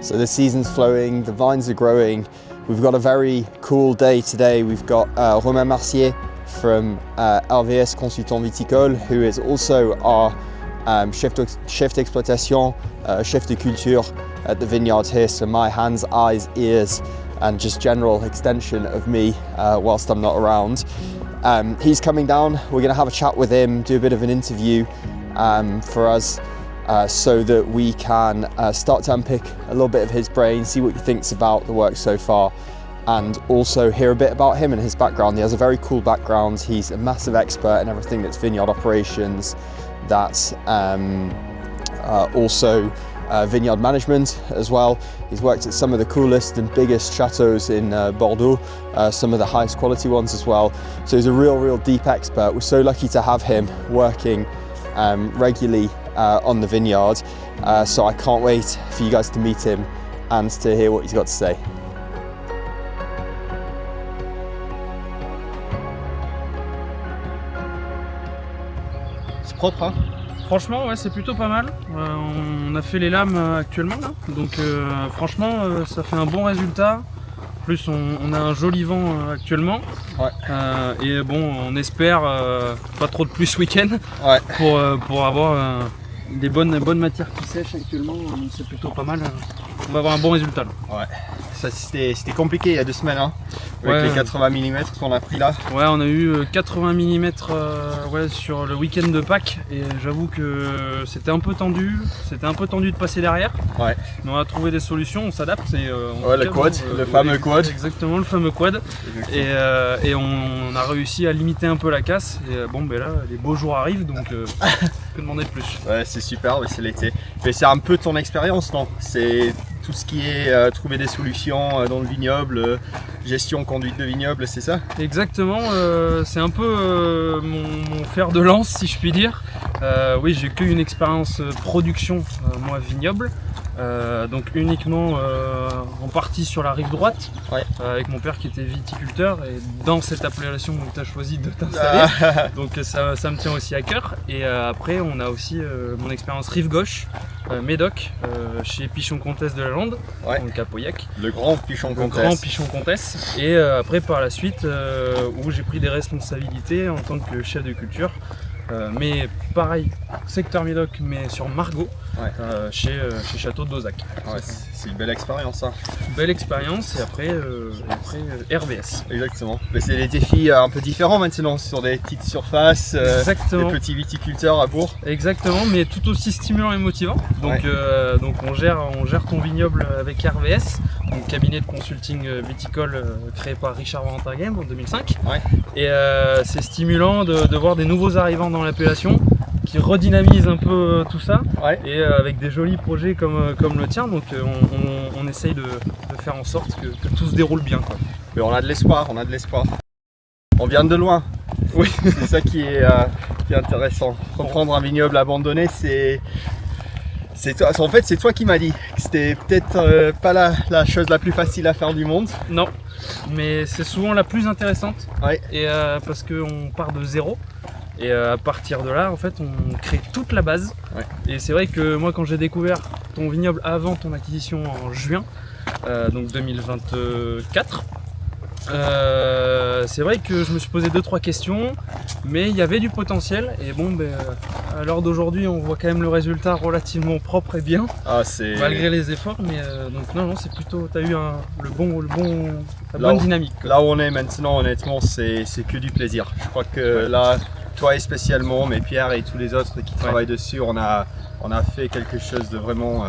So the season's flowing, the vines are growing. We've got a very cool day today. We've got Romain Marcier from RVS Consultant Viticole, who is also our chef d'exploitation, chef de culture at the vineyard here. So my hands, eyes, ears, and just general extension of me whilst I'm not around. He's coming down. We're going to have a chat with him, do a bit of an interview for us so that we can start to unpick a little bit of his brain, see what he thinks about the work so far, and also hear a bit about him and his background. He has a very cool background. He's a massive expert in everything that's vineyard operations, that's also vineyard management as well. He's worked at some of the coolest and biggest chateaus in Bordeaux, some of the highest quality ones as well. So he's a real deep expert. We're so lucky to have him working regularly on the vineyard. So I can't wait for you guys to meet him and to hear what he's got to say. C'est propre, hein? Franchement, ouais, c'est plutôt pas mal. On a fait les lames actuellement là, donc franchement, ça fait un bon résultat. En plus, on a un joli vent actuellement. Ouais. Et bon, on espère pas trop de pluie ce week-end, Ouais. pour avoir des bonnes matières qui sèchent actuellement. C'est plutôt pas mal. On va avoir un bon résultat là. Ouais. Ça, c'était compliqué il y a 2 semaines, hein, avec Ouais. les 80 mm qu'on a pris là. Ouais, on a eu 80 mm ouais, sur le week-end de Pâques, et j'avoue que c'était un peu tendu de passer derrière. Ouais. Mais on a trouvé des solutions, on s'adapte. Ouais, le quad, le fameux quad. Exactement, le fameux quad. Et on a réussi à limiter un peu la casse. Et bon, ben là, les beaux jours arrivent, donc que demander de plus. Ouais, c'est super, ouais, c'est l'été. Mais c'est un peu ton expérience, non? C'est tout ce qui est trouver des solutions dans le vignoble, gestion, conduite de vignoble, c'est ça? Exactement, c'est un peu mon fer de lance, si je puis dire. Oui, j'ai qu'une expérience production, moi, vignoble. Donc uniquement en partie sur la rive droite, ouais. Avec mon père qui était viticulteur, et dans cette appellation tu as choisi de t'installer. Donc ça me tient aussi à cœur. Et après on a aussi mon expérience rive gauche, Médoc, chez Pichon Comtesse de la Lande, Ouais. donc à Pauillac. Le grand Pichon Le Comtesse. grand Pichon Comtesse. Et après par la suite où j'ai pris des responsabilités en tant que chef de culture. Mais pareil, secteur Médoc, mais sur Margaux, Ouais. chez Château de Dozac. Ouais, c'est une belle expérience, hein. Belle expérience, et après RVS. Exactement. Mais c'est des défis un peu différents maintenant, sur des petites surfaces, Exactement. des petits viticulteurs à Bourg. Exactement, mais tout aussi stimulant et motivant. Donc, Ouais. donc on gère ton vignoble avec RVS, donc cabinet de consulting viticole créé par Richard Van Intergem en 2005. Ouais. Et c'est stimulant de voir des nouveaux arrivants dans l'appellation qui redynamisent un peu tout ça. Ouais. Et avec des jolis projets comme le tien, donc on essaye de faire en sorte que tout se déroule bien, quoi. Mais on a de l'espoir, on a de l'espoir. On vient de loin. Oui. C'est ça qui est intéressant. Reprendre un vignoble abandonné, c'est toi. En fait, c'est toi qui m'as dit que c'était peut-être pas la chose la plus facile à faire du monde. Non, mais c'est souvent la plus intéressante. Ouais. Et parce qu'on part de zéro. Et à partir de là, en fait, on crée toute la base. Ouais. Et c'est vrai que moi, quand j'ai découvert ton vignoble avant ton acquisition en juin, donc 2024, c'est vrai que je me suis posé 2-3 questions, mais il y avait du potentiel. Et bon, à l'heure d'aujourd'hui, on voit quand même le résultat relativement propre et bien, malgré les efforts. Mais donc non, c'est plutôt, t'as eu la bonne dynamique, quoi. Là où on est maintenant, honnêtement, c'est que du plaisir. Je crois que là, toi et spécialement, mais Pierre et tous les autres qui travaillent dessus, on a fait quelque chose de vraiment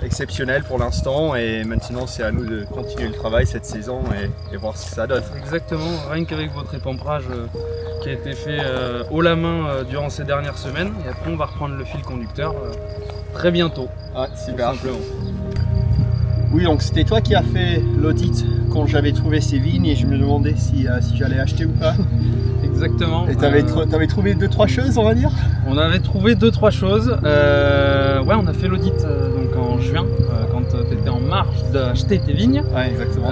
exceptionnel pour l'instant, et maintenant c'est à nous de continuer le travail cette saison et voir ce que ça donne. Exactement, rien qu'avec votre épamprage qui a été fait haut la main durant ces dernières semaines, et après on va reprendre le fil conducteur très bientôt. Ouais, super. Tout simplement. Oui, donc c'était toi qui as fait l'audit quand j'avais trouvé ces vignes et je me demandais si j'allais acheter ou pas. Exactement. Et t'avais trouvé 2-3 choses, on va dire? On avait trouvé 2-3 choses. Ouais, on a fait l'audit donc en juin, quand tu étais en marche d'acheter tes vignes. Ouais, exactement.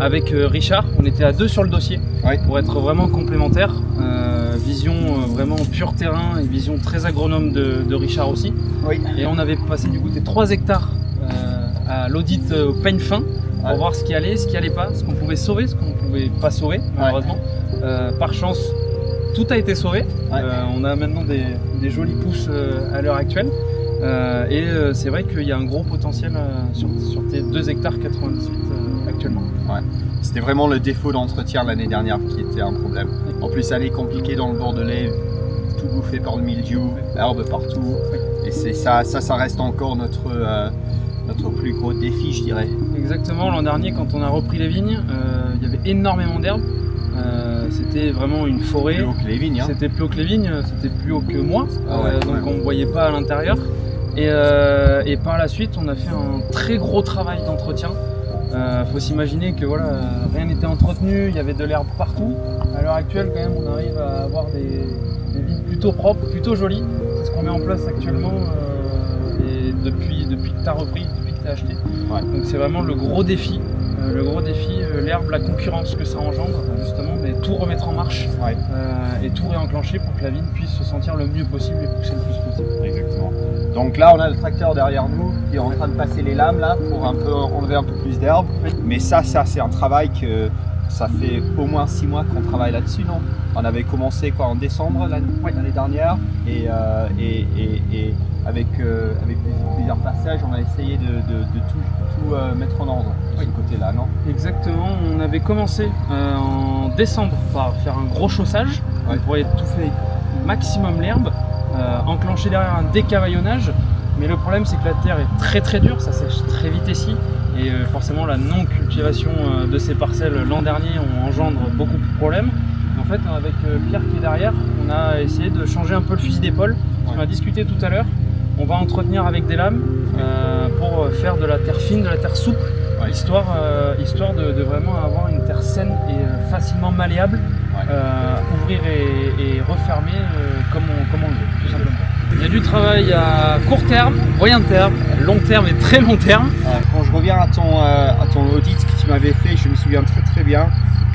Avec Richard, on était à 2 sur le dossier, Ouais. pour être vraiment complémentaires. Vision vraiment vraiment pur terrain et vision très agronome de Richard aussi. Oui. Et on avait passé du coup des 3 hectares à l'audit au peigne fin pour voir ce qui allait pas, ce qu'on pouvait sauver, ce qu'on ne pouvait pas sauver malheureusement. Par chance, tout a été sauvé. On a maintenant des jolis pousses à l'heure actuelle. C'est vrai qu'il y a un gros potentiel sur tes 2 hectares 98 actuellement. Ouais. C'était vraiment le défaut d'entretien l'année dernière qui était un problème. En plus, elle est compliquée dans le Bordelais, tout bouffé par le mildiou, herbe partout. Et c'est ça reste encore notre plus gros défi, je dirais. Exactement, l'an dernier, quand on a repris les vignes, il y avait énormément d'herbes. C'était vraiment une forêt. Plus haut que les vignes. C'était plus haut que les vignes, c'était plus haut que moi. Donc on ne voyait pas à l'intérieur. Et par la suite, on a fait un très gros travail d'entretien. Faut s'imaginer que voilà, rien n'était entretenu, il y avait de l'herbe partout. À l'heure actuelle, quand même, on arrive à avoir des vignes plutôt propres, plutôt jolies. C'est ce qu'on met en place actuellement et depuis que tu as repris, depuis que tu as acheté. Donc c'est vraiment le gros défi. L'herbe, la concurrence que ça engendre, justement, mais tout remettre en marche et tout réenclencher pour que la vigne puisse se sentir le mieux possible et pousser le plus possible. Exactement. Donc là, on a le tracteur derrière nous qui est en train de passer les lames là pour enlever un peu plus d'herbe. Mais ça c'est un travail que ça fait au moins 6 mois qu'on travaille là-dessus, non? On avait commencé en décembre l'année dernière et avec plusieurs passages, on a essayé de tout mettre en ordre de ce côté-là, non? Exactement, on avait commencé en décembre par faire un gros chaussage pour étouffer maximum l'herbe, enclencher derrière un décavaillonnage, mais le problème c'est que la terre est très très dure, ça sèche très vite ici, et forcément la non-cultivation de ces parcelles l'an dernier engendre beaucoup de problèmes. En fait, avec Pierre qui est derrière, on a essayé de changer un peu le fusil d'épaule. On a discuté tout à l'heure. On va entretenir avec des lames pour faire de la terre fine, de la terre souple, histoire de vraiment avoir une terre saine et facilement malléable, ouvrir et refermer comme on le veut, tout simplement. Il y a du travail à court terme, moyen terme, long terme et très long terme. Quand je reviens à ton audit que tu m'avais fait, je me souviens très très bien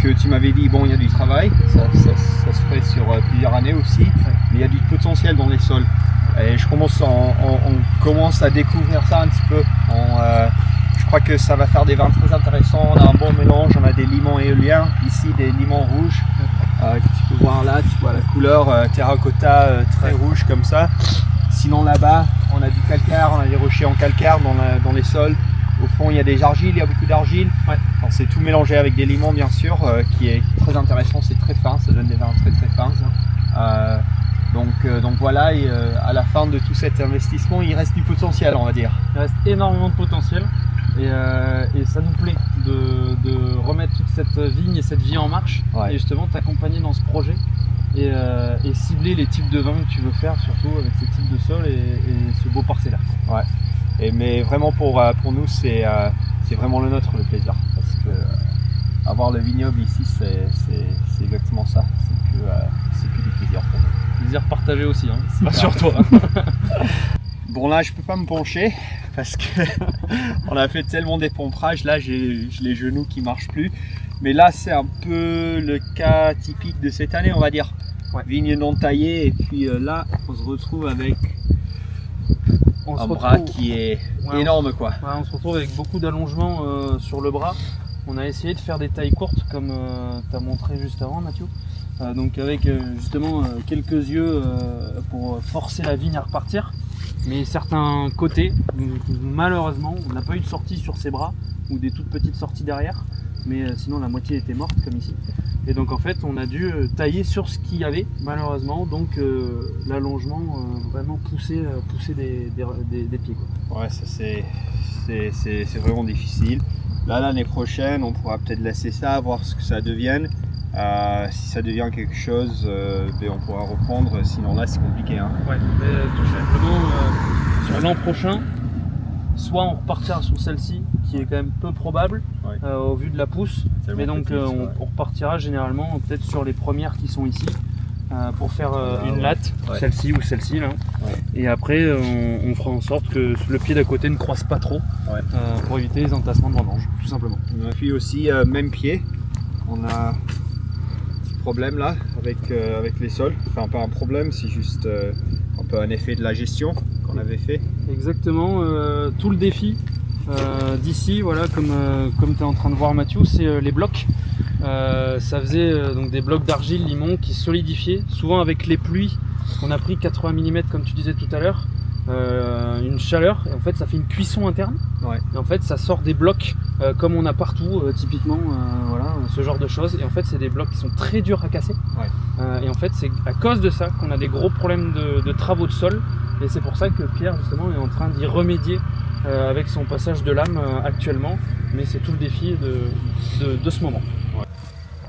que tu m'avais dit bon, il y a du travail, ça se fait sur plusieurs années aussi, mais il y a du potentiel dans les sols. Et on commence à découvrir ça un petit peu. Je crois que ça va faire des vins très intéressants. On a un bon mélange, on a des limons éoliens, ici des limons rouges que tu peux voir là, tu vois la couleur terracotta très rouge comme ça. Sinon là-bas, on a du calcaire, on a des rochers en calcaire dans les sols. Au fond, il y a des argiles, il y a beaucoup d'argile. C'est tout mélangé avec des limons bien sûr, qui est très intéressant, c'est très fin, ça donne des vins très très fins. Donc voilà, et à la fin de tout cet investissement, il reste du potentiel, on va dire. Il reste énormément de potentiel et ça nous plaît de remettre toute cette vigne et cette vie en marche et justement t'accompagner dans ce projet et cibler les types de vins que tu veux faire, surtout avec ces types de sols et ce beau parcellaire. Mais vraiment pour nous, c'est vraiment le nôtre le plaisir, parce que avoir le vignoble ici, c'est exactement ça, c'est que du plaisir pour nous. Plaisir partagé aussi, pas sur toi. Bon là je peux pas me pencher parce que on a fait tellement d'épompage, là j'ai les genoux qui marchent plus. Mais là c'est un peu le cas typique de cette année, on va dire. Vigne non taillée, et puis là on se retrouve avec un bras qui est énorme quoi. On se retrouve avec beaucoup d'allongement sur le bras. On a essayé de faire des tailles courtes comme tu as montré juste avant, Mathieu. Donc avec justement quelques yeux pour forcer la vigne à repartir. Mais certains côtés, malheureusement, on n'a pas eu de sortie sur ces bras ou des toutes petites sorties derrière. Mais sinon la moitié était morte comme ici. Et donc en fait on a dû tailler sur ce qu'il y avait malheureusement. Donc l'allongement vraiment pousser des pieds quoi. Ça c'est vraiment difficile. Là l'année prochaine on pourra peut-être laisser ça, voir ce que ça devienne. Si ça devient quelque chose, on pourra reprendre, sinon là c'est compliqué. Tout simplement sur l'an prochain, soit on repartira sur celle-ci qui est quand même peu probable au vu de la pousse, mais donc on repartira généralement peut-être sur les premières qui sont ici pour faire une latte, celle-ci ou celle-ci là. Et après on fera en sorte que le pied d'à côté ne croise pas trop pour éviter les entassements de vendange, tout simplement. Et puis aussi même pied, on a problème là avec les sols. Enfin, pas un problème, c'est juste un peu un effet de la gestion qu'on avait fait. Exactement, tout le défi d'ici, voilà, comme tu es en train de voir Mathieu, c'est les blocs. Ça faisait donc des blocs d'argile limon qui solidifiaient, souvent avec les pluies. On a pris 80 mm comme tu disais tout à l'heure, une chaleur, et en fait ça fait une cuisson interne. Ouais. Et en fait ça sort des blocs comme on a partout, typiquement, voilà, ce genre de choses. Et en fait c'est des blocs qui sont très durs à casser. Ouais. Et en fait c'est à cause de ça qu'on a des gros problèmes de travaux de sol. Et c'est pour ça que Pierre justement est en train d'y remédier avec son passage de lame actuellement. Mais c'est tout le défi de ce moment.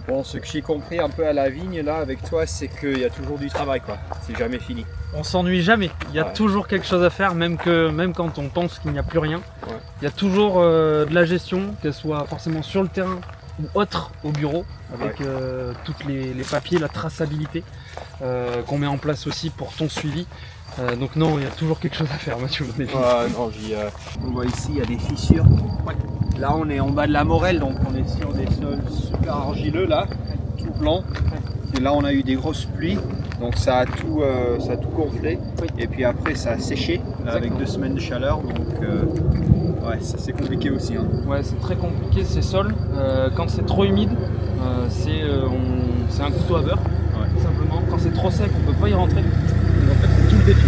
Bon, ce que j'ai compris un peu à la vigne là avec toi, c'est qu'il y a toujours du travail, quoi. C'est jamais fini. On s'ennuie jamais, il y a toujours quelque chose à faire, même quand on pense qu'il n'y a plus rien. Ouais. Il y a toujours de la gestion, qu'elle soit forcément sur le terrain ou autre au bureau, avec tous les papiers, la traçabilité qu'on met en place aussi pour ton suivi. Donc non, il y a toujours quelque chose à faire, Mathieu. On voit ici, il y a des fissures. Ouais. Là, on est en bas de la Morelle, donc on est sur des sols super argileux là, tout blanc. Et là, on a eu des grosses pluies, donc ça a tout gonflé. Oui. Et puis après, ça a séché là, avec 2 semaines de chaleur. Donc ouais, ça c'est compliqué aussi. Hein. Ouais, c'est très compliqué ces sols. Quand c'est trop humide, c'est un couteau à beurre, tout simplement. Quand c'est trop sec, on ne peut pas y rentrer. Donc en fait, c'est tout le défi.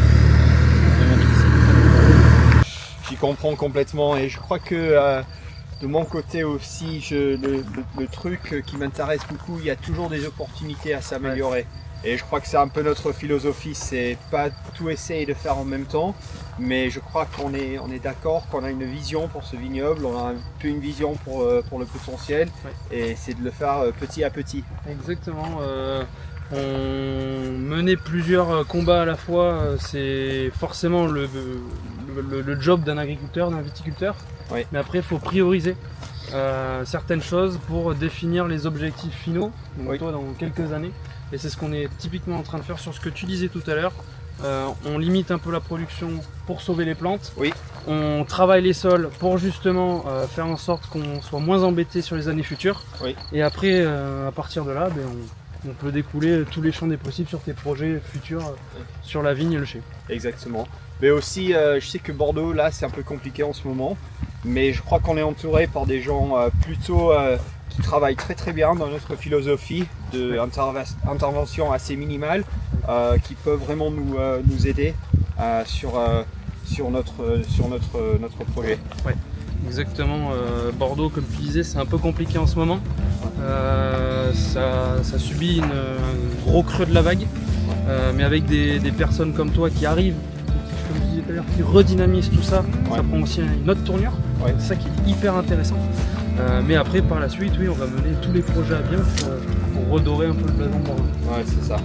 J'y comprends complètement et je crois que de mon côté aussi, le truc qui m'intéresse beaucoup, il y a toujours des opportunités à s'améliorer. Et je crois que c'est un peu notre philosophie, c'est pas tout essayer de faire en même temps, mais je crois qu'on est d'accord, qu'on a une vision pour ce vignoble, on a un peu une vision pour le potentiel, et c'est de le faire petit à petit. Exactement. On menait plusieurs combats à la fois, c'est forcément le job d'un agriculteur, d'un viticulteur, mais après il faut prioriser certaines choses pour définir les objectifs finaux, donc toi dans quelques années, et c'est ce qu'on est typiquement en train de faire sur ce que tu disais tout à l'heure. On limite un peu la production pour sauver les plantes, on travaille les sols pour justement faire en sorte qu'on soit moins embêté sur les années futures, et après à partir de là, on peut découler tous les champs des possibles sur tes projets futurs sur la vigne et le chai. Exactement. Mais aussi, je sais que Bordeaux, là, c'est un peu compliqué en ce moment. Mais je crois qu'on est entouré par des gens plutôt qui travaillent très très bien dans notre philosophie d'intervention assez minimale, qui peuvent vraiment nous aider sur notre projet. Ouais. Exactement, Bordeaux, comme tu disais, c'est un peu compliqué en ce moment. Ça subit un gros creux de la vague, mais avec des personnes comme toi qui arrivent, comme je disais tout à l'heure, qui redynamisent tout ça, ça prend aussi une autre tournure. C'est ça qui est hyper intéressant. Mais après, par la suite, on va mener tous les projets à bien pour redorer un peu le blason de Bordeaux. Ouais, c'est ça.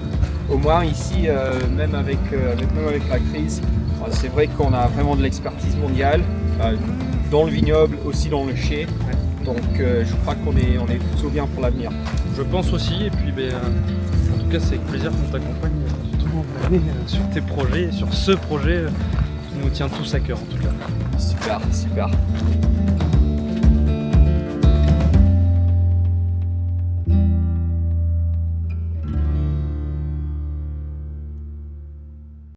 Au moins ici, même avec la crise, c'est vrai qu'on a vraiment de l'expertise mondiale. Dans le vignoble, aussi dans le chai. Donc je crois qu'on est plutôt bien pour l'avenir. Je pense aussi, et puis en tout cas c'est avec plaisir qu'on t'accompagne tout au long de l'année sur tes projets et sur ce projet qui nous tient tous à cœur en tout cas. Super, super.